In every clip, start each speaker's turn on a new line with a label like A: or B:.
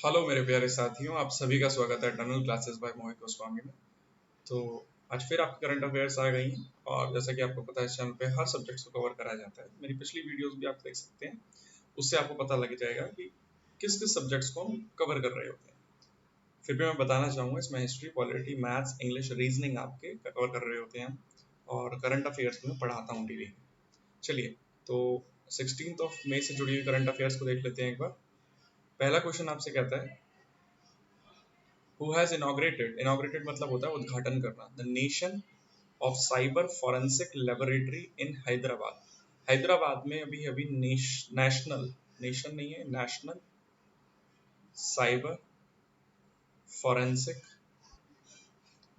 A: Hello मेरे प्यारे साथियों, आप सभी का स्वागत है टनल क्लासेस बाय मोहित गोस्वामी में। तो आज फिर आपकी करंट अफेयर्स आ गई हैं और जैसा कि आपको पता है इस चैनल पे हर सब्जेक्ट्स को कवर कराया जाता है। मेरी पिछली वीडियोस भी आप देख सकते हैं, उससे आपको पता लग जाएगा कि किस किस सब्जेक्ट्स को हम कवर कर रहे होते हैं। फिर भी मैं बताना चाहूँगा, इसमें history, polity, maths, English, reasoning आपके कवर कर रहे होते हैं हम, और करंट अफेयर्स में पढ़ाता हूँ डेली। चलिए, तो 16 मई से जुड़ी हुई करंट अफेयर्स को देख लेते हैं एक बार। पहला क्वेश्चन आपसे कहता है, who has inaugurated मतलब होता है उद्घाटन करना, the nation of cyber forensic laboratory in Hyderabad. Hyderabad में अभी अभी नेशनल, नेशन नहीं है, national cyber forensic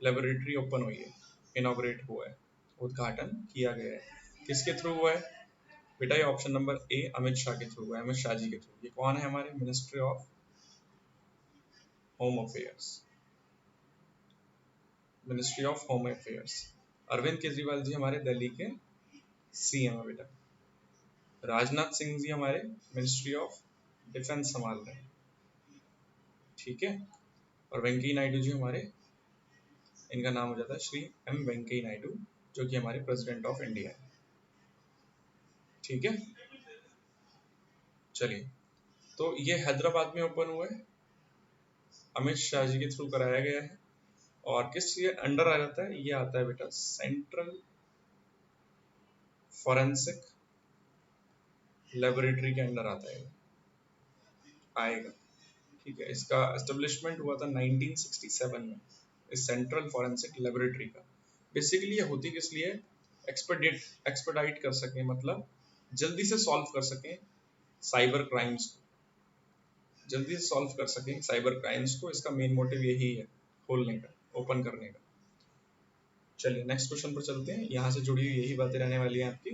A: laboratory open हुई है, इनॉग्रेट हुआ है, उद्घाटन किया गया है। किसके थ्रू हुआ है बेटा? ये option number A, Amit Shah के थ्रू हुआ है, अमित शाह जी के थ्रू। ये कौन है? हमारे ministry of home affairs, ministry of home affairs. Arvind Kejriwal ji हमारे दिल्ली के सीएम है बेटा। राजनाथ सिंह जी हमारे मिनिस्ट्री ऑफ डिफेंस संभाल रहे हैं, ठीक है। और वेंकैया नायडू जी हमारे, इनका नाम हो जाता है श्री एम वेंकैया नायडू, जो कि हमारे प्रेसिडेंट ऑफ इंडिया है, ठीक है। चलिए, तो ये हैदराबाद में ओपन हुआ है, अमित शाह जी के थ्रू कराया गया है। और किस चीज अंडर आ जाता है? ये आता है बेटा सेंट्रल फॉरेंसिक लेबोरेटरी के अंडर आता है, आएगा, ठीक है। इसका एस्टेब्लिशमेंट हुआ था 1967 में, इस सेंट्रल फॉरेंसिक लेबोरेटरी का। बेसिकली ये होती किस लिए? एक्सपर्डाइट कर सकें, मतलब जल्दी से सॉल्व कर सकें साइबर क्राइम्स को, जल्दी से सॉल्व कर सकें साइबर क्राइम्स को। इसका मेन मोटिव यही है, खोलने का, ओपन करने का। चलिए नेक्स्ट क्वेश्चन पर चलते हैं, यहाँ से जुड़ी हुई यही बातें रहने वाली हैं आपकी।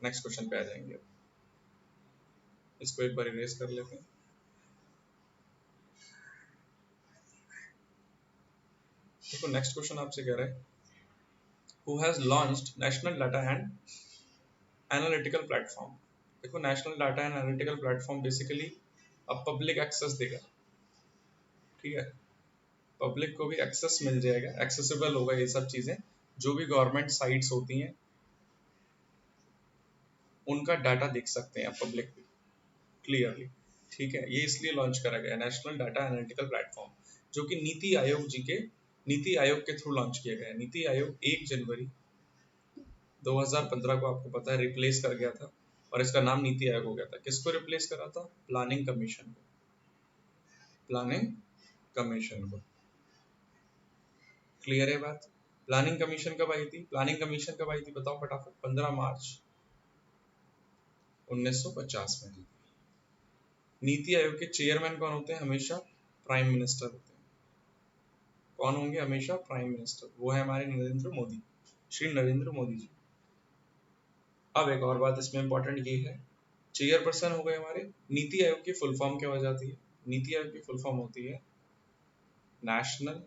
A: नेक्स्ट क्वेश्चन पे आ जाएंगे, इसको एक बार इरेज कर लेते हैं। देखो नेक्स्ट क्वेश्चन आपसे कह रहा है, who has launched national data and analytical platform. देखो national data and analytical platform basically अब पब्लिक एक्सेस देगा, ठीक है। पब्लिक को भी एक्सेस मिल जाएगा, एक्सेसिबल होगा ये सब चीज़ें। जो भी गवर्नमेंट साइट्स होती हैं उनका डाटा देख सकते हैं पब्लिक भी क्लियरली, ठीक है। ये इसलिए लॉन्च करा गया नेशनल डाटा एनालिटिकल प्लेटफॉर्म, जो कि नीति आयोग जी के, नीति आयोग के थ्रू लॉन्च किया गया है। नीति आयोग 1 जनवरी 2015 को आपको पता है रिप्लेस कर गया था, और इसका नाम नीति आयोग हो गया था। किसको रिप्लेस करा था? प्लानिंग कमीशन को, प्लानिंग कमीशन को। क्लियर है बात? प्लानिंग कमीशन कब आई थी? प्लानिंग कमीशन कब आई थी बताओ फटाफट? 15 मार्च 1950 में। नीति आयोग के चेयरमैन कौन होते हैं? हमेशा प्राइम मिनिस्टर होते हैं। कौन होंगे? हमेशा प्राइम मिनिस्टर। वो है हमारे नरेंद्र मोदी, श्री नरेंद्र मोदी जी। अब एक और बात इसमें इंपॉर्टेंट ये है, चेयरपर्सन हो गए हमारे। नीति आयोग की फुल फॉर्म क्या हो जाती है? नीति आयोग की फुल फॉर्म होती है national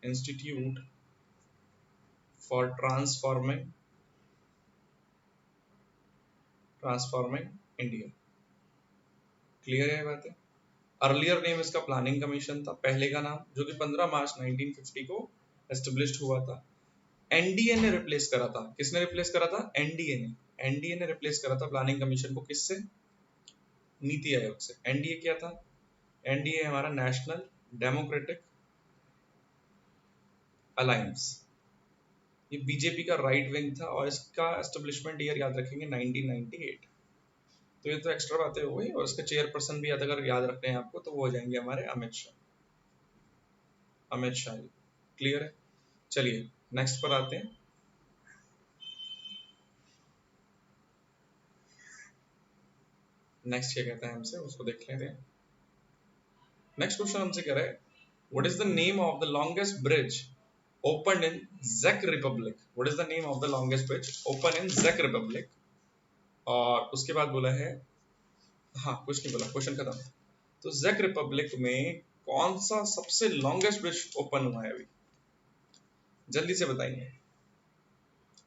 A: institute for transforming India. Clear है बात है? अर्लियर नेम इसका प्लानिंग कमीशन था, पहले का नाम, जो कि 15 मार्च 1950 को एस्टेब्लिश्ड हुआ था। एनडीए ने रिप्लेस करा था। किसने रिप्लेस करा था? एनडीए ने। एनडीए ने रिप्लेस करा था प्लानिंग कमीशन को, किससे? नीति आयोग से। एनडीए क्या था? एनडीए हमारा नेशनल डेमोक्रेटिक अलायंस, ये बीजेपी का राइट विंग था, और इसका एस्टेब्लिशमेंट ईयर याद रखेंगे 1998। तो ये तो एक्स्ट्रा बातें हो गई, और इसका चेयरपर्सन भी अगर याद रखने हैं आपको तो वो हो जाएंगे हमारे अमित शाह, अमित शाह जी। क्लियर है? चलिए नेक्स्ट पर आते हैं। नेक्स्ट क्या कहता है हमसे, उसको देख लेते हैं। नेक्स्ट क्वेश्चन हमसे कह रहा है, what is the name of the longest bridge open in Jake Republic. What is the name of the longest bridge open in Jake Republic. और उसके बाद बोला है, हाँ कुछ नहीं बोला, क्वेश्चन खत्म। तो जेक रिपब्लिक में कौन सा सबसे लॉन्गेस्ट ब्रिज ओपन हुआ है अभी? जल्दी से बताइए।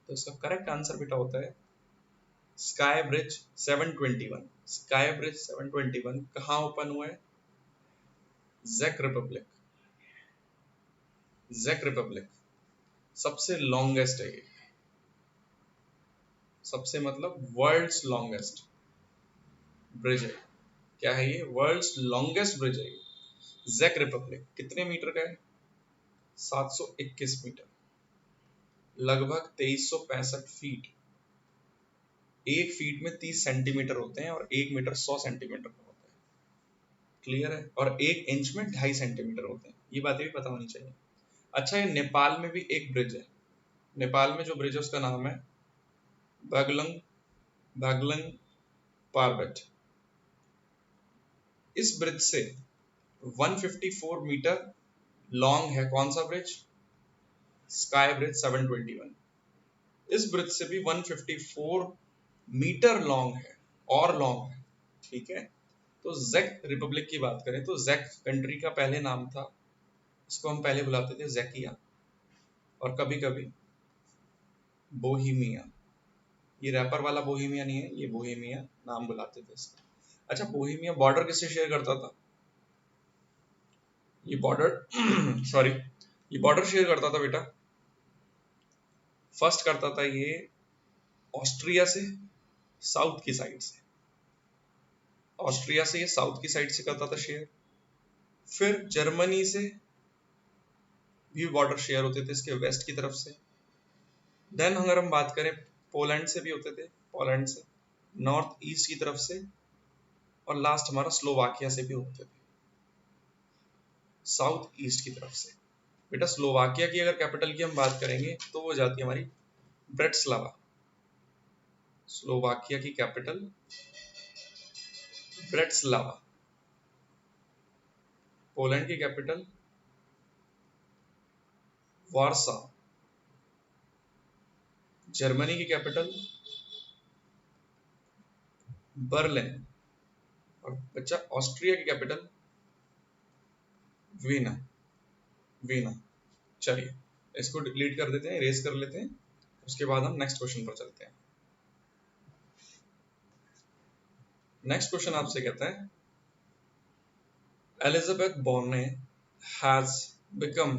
A: तो इसका करेक्ट आंसर बेटा होता है स्काई ब्रिज 721। स्काई ब्रिज 721 कहाँ ओपन हुआ है? जैक रिपब्लिक, जैक रिपब्लिक सबसे लॉन्गेस्ट है ये, सबसे मतलब वर्ल्ड्स लॉन्गेस्ट ब्रिज है। क्या है ये? वर्ल्ड्स लॉन्गेस्ट ब्रिज है ये। जैक रिपब्लिक कितने मीटर का है? 721 मीटर, लगभग 2365 फीट। एक फीट में 30 सेंटीमीटर होते हैं और एक मीटर 100 सेंटीमीटर का होता है। क्लियर है? और एक इंच में 2.5 सेंटीमीटर होते हैं। ये बातें भी पता होनी चाहिए। अच्छा, ये नेपाल में भी एक ब्रिज है। नेपाल में जो ब्रिज है उसका नाम है बागलंग बागलंग पार्बत। इस ब्रिज से 154 मीटर लॉन्ग है। कौन सा ब्रिज? Sky bridge 721। इस ब्रिज से भी 154 मीटर लॉन्ग है और लॉन्ग है। ठीक है। तो जैक रिपब्लिक की बात करें तो जैक कंट्री का पहले नाम था, इसको हम पहले बुलाते थे जैकिया और कभी कभी बोहीमिया। ये रैपर वाला बोहीमिया नहीं है, ये बोहीमिया नाम बुलाते थे इसका। अच्छा, बोहीमिया बॉर्डर किससे शेयर करता था? ये बॉर्डर सॉरी, ये बॉर्डर शेयर करता था बेटा, फर्स्ट करता था ये ऑस्ट्रिया से, साउथ की साइड से। ऑस्ट्रिया से ये साउथ की साइड से करता था शेयर। फिर जर्मनी से भी बॉर्डर शेयर होते थे इसके वेस्ट की तरफ से। देन अगर हम बात करें पोलैंड से भी होते थे, पोलैंड से नॉर्थ ईस्ट की तरफ से। और लास्ट हमारा स्लोवाकिया से भी होते थे, साउथ ईस्ट की तरफ से। बेटा स्लोवाकिया की अगर कैपिटल की हम बात करेंगे तो वो जाती है हमारी ब्रेटिस्लावा। स्लोवाकिया की कैपिटल ब्रेटिस्लावा। पोलैंड की कैपिटल वार्सा। जर्मनी की कैपिटल बर्लिन। और बच्चा ऑस्ट्रिया की कैपिटल वीना। वीना। चलिए इसको डिलीट कर देते हैं, इरेज कर लेते हैं। उसके बाद हम नेक्स्ट क्वेश्चन पर चलते हैं। नेक्स्ट क्वेश्चन आपसे कहता है Elizabeth borne has become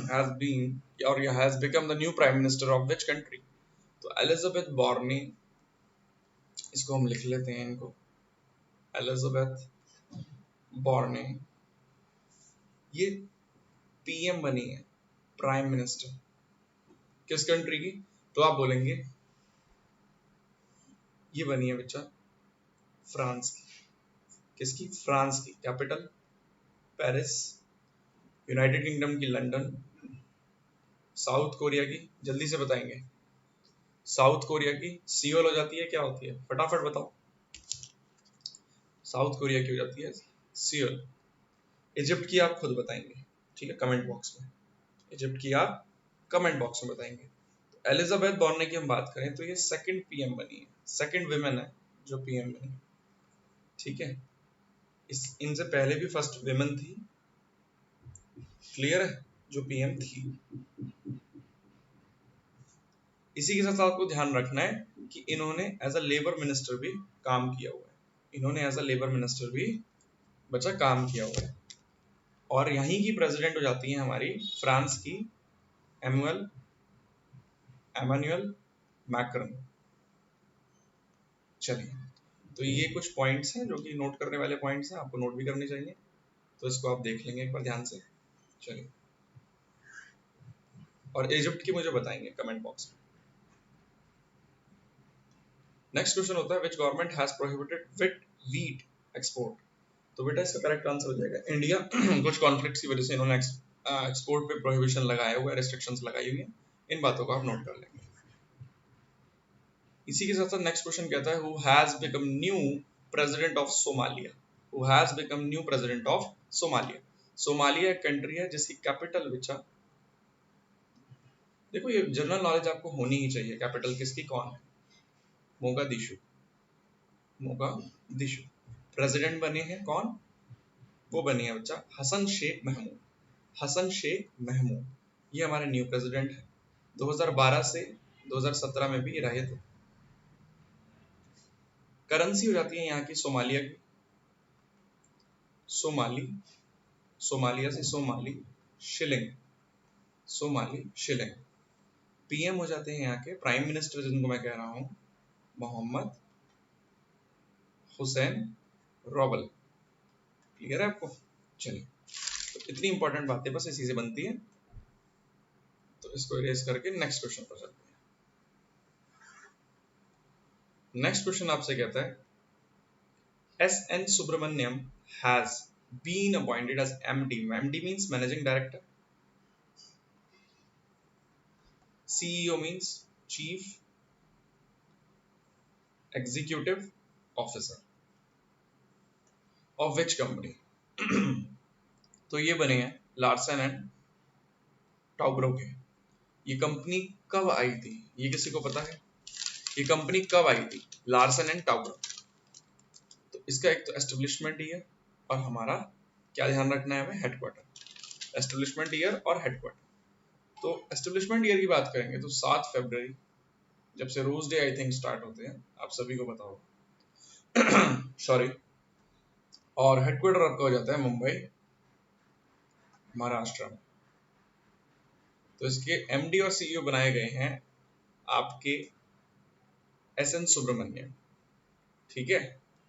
A: has been or has become the new prime minister of which country? तो एलिजाबेथ बोर्ने, इसको हम लिख लेते हैं इनको, एलिजाबेथ बोर्ने ये पीएम बनी है, प्राइम मिनिस्टर। किस कंट्री की? तो आप बोलेंगे ये बनी है बच्चा फ्रांस की। किसकी? फ्रांस की। Capital Paris. यूनाइटेड किंगडम की लंदन। साउथ कोरिया की, जल्दी से बताएंगे, साउथ कोरिया की सियोल हो जाती है, क्या होती है? फटाफट बताओ। साउथ कोरिया की हो जाती है सियोल। इजिप्ट की आप खुद बताएंगे, ठीक है, कमेंट बॉक्स में। इजिप्ट की आप कमेंट बॉक्स में बताएंगे। तो एलिजाबेथ बोर्ने की हम बात करें तो ये सेकंड पीएम बनी है, सेकंड विमेन है जो पीएम बनी। ठीक है, इनसे पहले भी फर्स्ट विमेन थी, क्लियर है, जो पीएम थी। इसी के साथ आपको ध्यान रखना है कि इन्होंने एज अ लेबर मिनिस्टर भी काम किया हुआ है। इन्होंने एज अ लेबर मिनिस्टर भी बच्चा काम किया हुआ है। और यहीं की प्रेसिडेंट हो जाती है हमारी फ्रांस की एमानुएल मैक्रन। चलिए, तो ये कुछ पॉइंट्स हैं जो कि नोट करने वाले पॉइंट्स हैं, आपको नोट भी करने चाहिए। तो इसको आप देख लेंगे एक बार ध्यान से। चलिए, और इजिप्ट की मुझे बताएंगे कमेंट बॉक्स में। नेक्स्ट क्वेश्चन होता है which government has prohibited wheat export? तो बेटा इसका करेक्ट आंसर हो जाएगा इंडिया। कुछ कॉन्फ्लिक्ट्स की वजह से इन्होंने एक्सपोर्ट पे प्रोहिबिशन लगाया हुआ है, रिस्ट्रिक्शंस लगाई हुई है। इन बातों को आप नोट कर लेंगे। इसी के साथ साथ नेक्स्ट क्वेश्चन कहता है who has become new president of Somalia? Who has become new president of Somalia? Somalia एक कंट्री है जिसकी कैपिटल बच्चा, देखो ये जनरल नॉलेज आपको होनी ही चाहिए, कैपिटल किसकी कौन है? मोगादिशु। मोगादिशु। प्रेसिडेंट बने हैं कौन? वो बने हैं बच्चा हसन शेख महमूद। हसन शेख महमूद ये हमारे न्यू प्रेसिडेंट है। 2012 से 2017 में भी रहे थे। करेंसी हो जाती है यहाँ की सोमालिया की, सोमाली सोमालिया से Somali shilling, Somali shilling. PM हो जाते हैं यहाँ के प्राइम मिनिस्टर, जिनको मैं कह रहा हूँ मोहम्मद हुसैन रोबल। क्लियर है आपको? चलिए, तो इतनी इंपॉर्टेंट बातें बस इसी से बनती है, तो इसको इरेज करके नेक्स्ट क्वेश्चन पर चलते हैं। नेक्स्ट क्वेश्चन आपसे कहता है S.N. Subramaniam has been appointed as MD. MD means Managing Director. CEO means Chief Executive Officer of which company? तो ये बने हैं लार्सन एंड टॉब्रो के। ये कंपनी कब आई थी, ये किसी को पता है? ये कंपनी कब आई थी, लार्सन एंड टॉब्रो? तो इसका एक तो एस्टेब्लिशमेंट ईयर और हमारा क्या ध्यान रखना है हमें, हेडक्वार्टर। एस्टेब्लिशमेंट ईयर और हेडक्वार्टर। तो एस्टेब्लिशमेंट ईयर की बात करेंगे तो 7 फरवरी, जब से rose day I think start होते हैं, आप सभी को पता होगा। सॉरी। और हेडक्वार्टर आपका हो जाता है मुंबई, महाराष्ट्र में। तो इसके एमडी और सीईओ बनाए गए हैं आपके एसएन सुब्रमण्यम। ठीक है,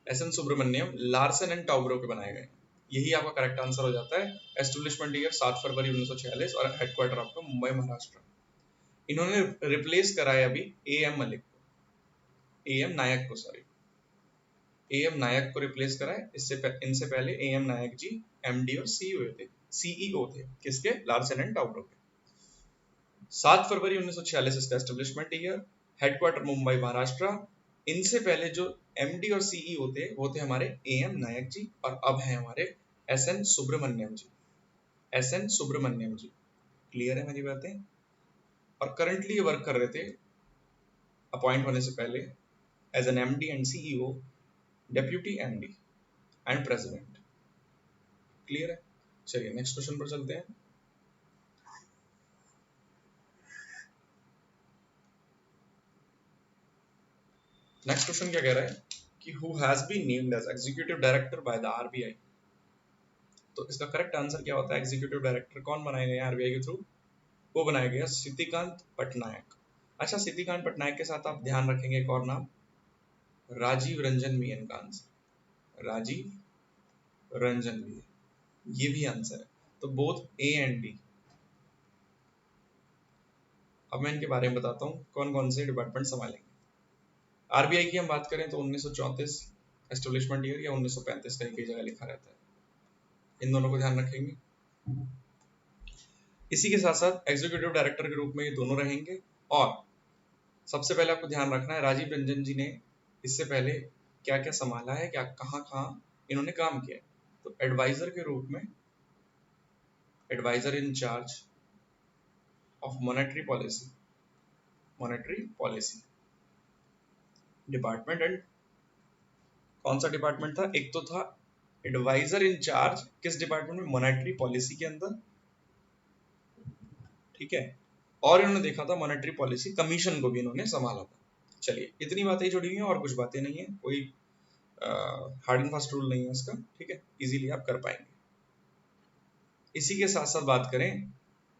A: एसएन सुब्रमण्यम लार्सन एंड टॉब्रो के बनाए गए। यही आपका करेक्ट आंसर हो जाता है। एस्टेब्लिशमेंट ईयर 7 फरवरी 1946 और हेडक्वार्टर आपका मुंबई, महाराष्ट्र। इन्होंने रिप्लेस कराया अभी एएम मलिक को, एएम नायक को, सॉरी, एएम नायक को रिप्लेस कराए। इनसे पहले एएम नायक जी एमडी और सीईओ थे किसके, लार्सन एंड टॉब्रो के। 7 फरवरी 1946 इसका establishment year, headquarter Mumbai, Maharashtra. इनसे पहले जो एमडी और सीईओ थे वो थे हमारे एएम नायक जी, और अब है हमारे एसएन सुब्रमण्यम जी, एसएन सुब्रमण्यम जी। क्लियर है मेरी बातें? और करंटली ये वर्क कर रहे थे अपॉइंट होने से पहले as an MD and CEO, deputy MD and president. Clear है? चलिए नेक्स्ट क्वेश्चन पर चलते हैं। नेक्स्ट क्वेश्चन क्या कह रहा है कि who has been named as executive director by the RBI. तो इसका करेक्ट आंसर क्या होता है? एग्जीक्यूटिव डायरेक्टर कौन बनाए गए आरबीआई के थ्रू? वो बनाया गया सिद्धिकांत पटनायक। अच्छा, सिद्धिकांत पटनायक के साथ आप ध्यान रखेंगे एक और नाम, राजीव रंजन मीनन का आंसर, राजीव रंजन मीनन, ये भी आंसर है। तो बोथ ए एंड बी। अब मैं इनके बारे में बताता हूँ कौन कौन से डिपार्टमेंट संभालेंगे। आरबीआई की हम बात करें तो 1934 एस्टेब्लिशमेंट ईयर या 1935 कहीं कई जगह लिखा रहता है, इन दोनों को ध्यान रखेंगे। इसी के साथ साथ एग्जीक्यूटिव डायरेक्टर के रूप में ये दोनों रहेंगे। और सबसे पहले आपको ध्यान रखना है राजीव रंजन जी ने इससे पहले क्या क्या संभाला है, क्या कहाँ कहाँ इन्होंने काम किया है। तो एडवाइजर के रूप में, adviser in charge of monetary policy, monetary policy department. And कौन सा डिपार्टमेंट था? एक तो था एडवाइजर इन चार्ज, किस डिपार्टमेंट में? मॉनेटरी पॉलिसी के अंदर। ठीक है, और इन्होंने देखा था मॉनेटरी पॉलिसी कमीशन को भी इन्होंने संभाला था। चलिए, इतनी बातें जुड़ी हुई हैं और कुछ बातें नहीं है, कोई हार्ड एंड फास्ट रूल नहीं है इसका। ठीक है, इजीली आप कर पाएंगे। इसी के साथ साथ बात करें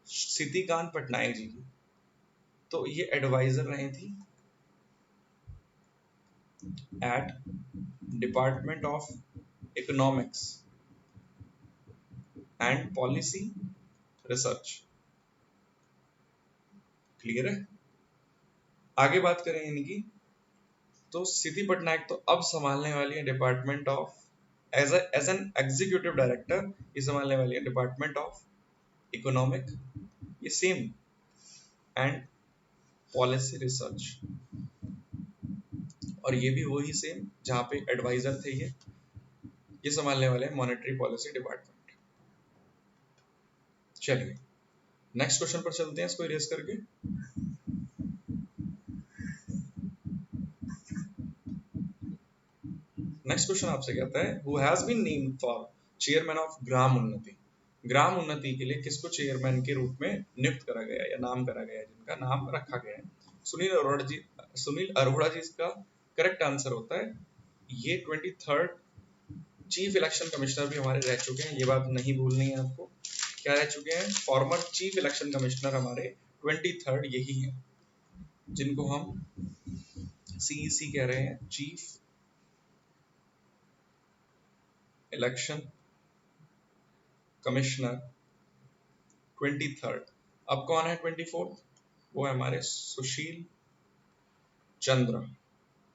A: सिद्धिकांत पटनायक जी की, तो ये एडवाइजर रहे थी at department of economics and policy research. Clear है? आगे बात करें इनकी, तो सिद्धि पटनायक तो अब संभालने वाली है department of, as an executive director ये संभालने वाली है डिपार्टमेंट ऑफ इकोनॉमिक, ये सेम, एंड पॉलिसी रिसर्च। और ये भी वही सेम जहां पे एडवाइजर थे ये संभालने वाले हैं मॉनेटरी पॉलिसी डिपार्टमेंट। चलिए नेक्स्ट क्वेश्चन पर चलते हैं इसको इरेज करके। नेक्स्ट क्वेश्चन आपसे कहता है who has been named for chairman of Gram Unnati. Gram उन्नति के लिए किसको चेयरमैन के रूप में नियुक्त करा गया या नाम करा गया, जिनका नाम रखा गया है? सुनील अरोड़ा जी। सुनील अरोड़ा जी इसका करेक्ट आंसर होता है। ये 23rd चीफ इलेक्शन कमिश्नर भी हमारे रह चुके हैं, ये बात नहीं भूलनी है आपको। क्या रह चुके हैं? फॉर्मर चीफ इलेक्शन कमिश्नर हमारे 23rd यही है, जिनको हम CEC कह रहे हैं, चीफ इलेक्शन कमिश्नर 23rd। अब कौन है 24th? वो है हमारे सुशील चंद्र।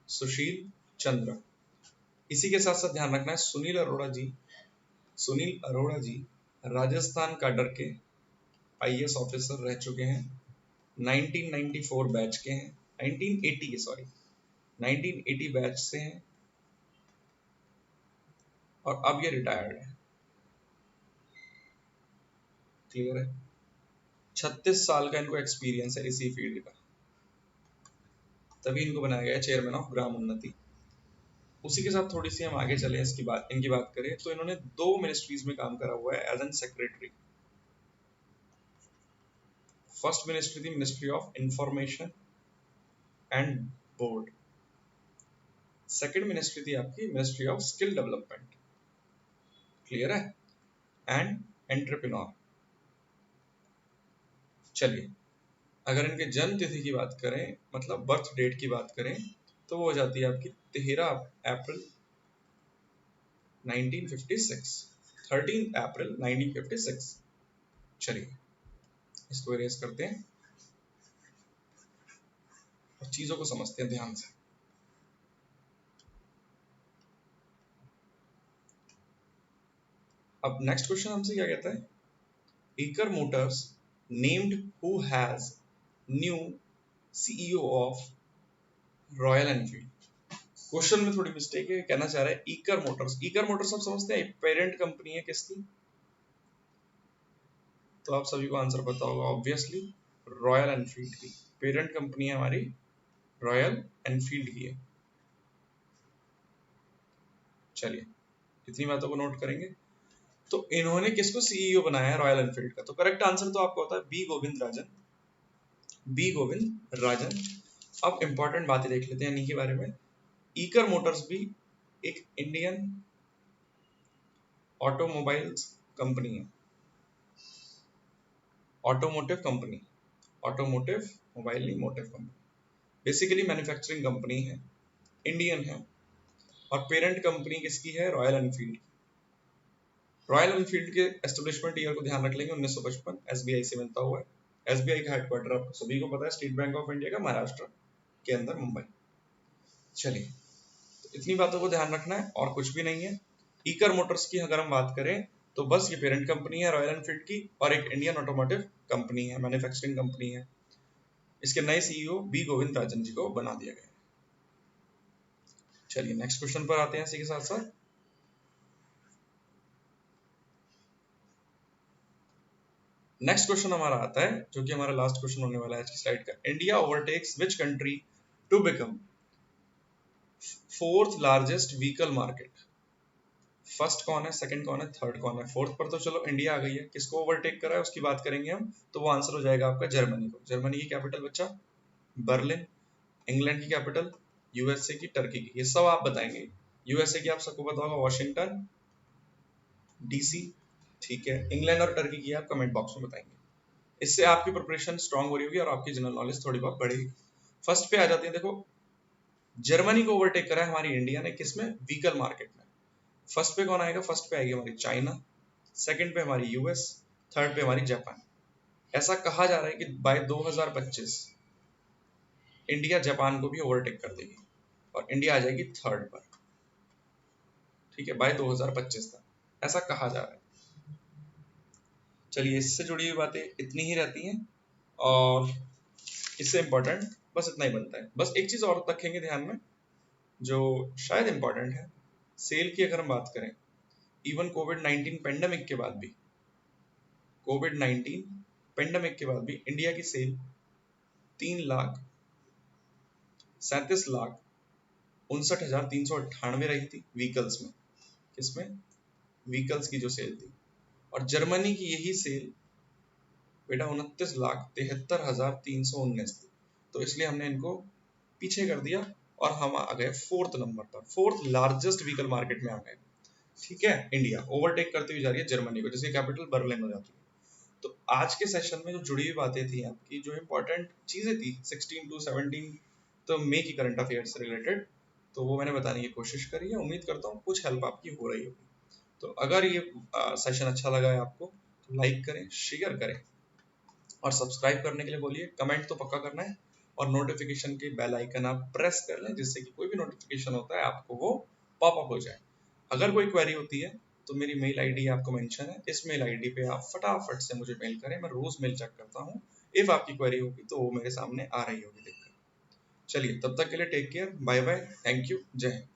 A: सुशील चंद्र। इसी के साथ साथ ध्यान रखना है सुनील अरोड़ा जी राजस्थान काडर के IAS ऑफिसर रह चुके हैं, 1994 बैच के हैं, 1980 बैच से हैं, और अब ये रिटायर्ड है। क्लियर है? 36 साल का इनको एक्सपीरियंस है इसी फील्ड का, तभी इनको बनाया गया चेयरमैन ऑफ ग्राम उन्नति। उसी के साथ थोड़ी सी हम आगे चले, इनकी बात करें तो इन्होंने 2 मिनिस्ट्रीज में काम करा हुआ है as an secretary. First ministry थी ministry of information and board, second ministry थी आपकी ministry of skill development. Clear है? And entrepreneur. चलिए, अगर इनके जन्म तिथि की बात करें, मतलब बर्थ डेट की बात करें, तो वो हो जाती है आपकी 13 अप्रैल 1956, 13 अप्रैल 1956। चलिए, इसको इरेज करते हैं और चीजों को समझते हैं ध्यान से। अब नेक्स्ट क्वेश्चन हमसे क्या कहता है? Eicher Motors named who has new CEO of Royal Enfield। Question में थोड़ी मिस्टेक है, कहना चाह रहा है Eicher Motors। Eicher Motors आप समझते हैं पेरेंट कंपनी है किसकी? तो आप सभी को आंसर पता होगा ऑब्वियसली, रॉयल एनफील्ड की। पेरेंट कंपनी है हमारी रॉयल एनफील्ड की है। चलिए, इतनी बातों को नोट करेंगे। तो इन्होंने किसको CEO बनाया है रॉयल एनफील्ड का? तो करेक्ट आंसर तो आपको होता है बी गोविंद राजन। अब इंपॉर्टेंट बातें देख लेते हैं इन्हीं के बारे में। ईकर मोटर्स भी एक इंडियन ऑटोमोबाइल्स कंपनी है, ऑटोमोटिव मोबाइल नहीं, motive company. Basically manufacturing company है, इंडियन है, और पेरेंट कंपनी किसकी है? Royal Enfield. रॉयल एनफील्ड के एस्टेब्लिशमेंट ईयर को ध्यान रख लेंगे, 1955, SBI से मिलता हुआ है। SBI का हेडक्वार्टर आप सभी को पता है, स्टेट बैंक ऑफ इंडिया का महाराष्ट्र के अंदर मुंबई। चलिए, तो इतनी बातों को ध्यान रखना है और कुछ भी नहीं है। ईकर मोटर्स की अगर हम बात करें तो बस ये पेरेंट कंपनी है रॉयल एनफील्ड की, और एक इंडियन ऑटोमोटिव कंपनी है, मैन्युफैक्चरिंग कंपनी है। इसके नए CEO बी गोविंद राजन जी को बना दिया गया है। चलिए, नेक्स्ट क्वेश्चन पर आते हैं इसी के साथ साथ। नेक्स्ट क्वेश्चन हमारा आता है, जो कि हमारा लास्ट क्वेश्चन होने वाला है आज की स्लाइड का। India overtakes which country to become 4th largest vehicle market? First कौन है, सेकंड कौन है, थर्ड कौन है? फोर्थ पर तो चलो इंडिया आ गई है, किसको ओवरटेक करा है उसकी बात करेंगे हम, तो वो आंसर हो जाएगा आपका जर्मनी को। जर्मनी की कैपिटल बच्चा बर्लिन। इंग्लैंड की कैपिटल, USA की, टर्की की, ये सब आप बताएंगे। USA की आप सबको पता होगा वॉशिंगटन DC, ठीक है। इंग्लैंड और टर्की की आप कमेंट बॉक्स में बताएंगे। इससे आपकी प्रिपरेशन स्ट्रांग हो रही होगी और आपकी जनरल नॉलेज थोड़ी बहुत बढ़ेगी। फर्स्ट पे आ जाते हैं, देखो जर्मनी को ओवरटेक करा है हमारी इंडिया ने, किसमें? व्हीकल मार्केट में। फर्स्ट पे कौन आएगा? फर्स्ट पे आएगी हमारी चाइना, सेकंड पे हमारी US, थर्ड पे हमारी जापान। ऐसा कहा जा रहा है कि बाय 2025 इंडिया जापान को भी ओवरटेक कर देगी और इंडिया आ जाएगी थर्ड पर, ठीक है, बाय 2025 तक, ऐसा कहा जा रहा है। चलिए, इससे जुड़ी हुई बातें इतनी ही रहती हैं और इससे इंपॉर्टेंट बस इतना ही बनता है। बस एक चीज और रखेंगे ध्यान में जो शायद इंपॉर्टेंट है, सेल की अगर हम बात करें, इवन कोविड-19 पेंडेमिक के बाद भी, इंडिया की सेल 3,37,59,398 रही थी व्हीकल्स में। किसमें? व्हीकल्स की जो सेल थी। और जर्मनी की यही सेल बेटा 29,73,319 थी। तो इसलिए हमने इनको पीछे कर दिया और हम आ गए 4th नंबर पर, 4th लार्जेस्ट व्हीकल मार्केट में आ गए। ठीक है, इंडिया ओवरटेक करती हुई जा रही है जर्मनी को, जिसकी कैपिटल बर्लिन हो जाती है। तो आज के सेशन में जो जुड़ी हुई बातें थी आपकी, जो इंपॉर्टेंट चीजें थी 16 to 17 तो मई की करंट अफेयर से रिलेटेड, तो वो मैंने बताने की कोशिश करी है। उम्मीद करता हूँ कुछ हेल्प आपकी हो रही होगी। तो अगर ये सेशन अच्छा लगा है आपको तो लाइक करें, शेयर करें और सब्सक्राइब करने के लिए बोलिए। कमेंट तो पक्का करना है और नोटिफिकेशन के बेल आइकन आप प्रेस कर लें, जिससे कि कोई भी नोटिफिकेशन होता है आपको वो पॉपअप हो जाए। अगर कोई क्वेरी होती है तो मेरी मेल आईडी आपको मेंशन है, इस मेल आईडी पे आप फटाफट से मुझे मेल करें। मैं रोज मेल चेक करता हूँ। इफ आपकी क्वेरी होगी तो वो मेरे सामने आ रही होगी दिक्कत। चलिए, तब तक के लिए take care, bye bye, thank you, जय हिंद।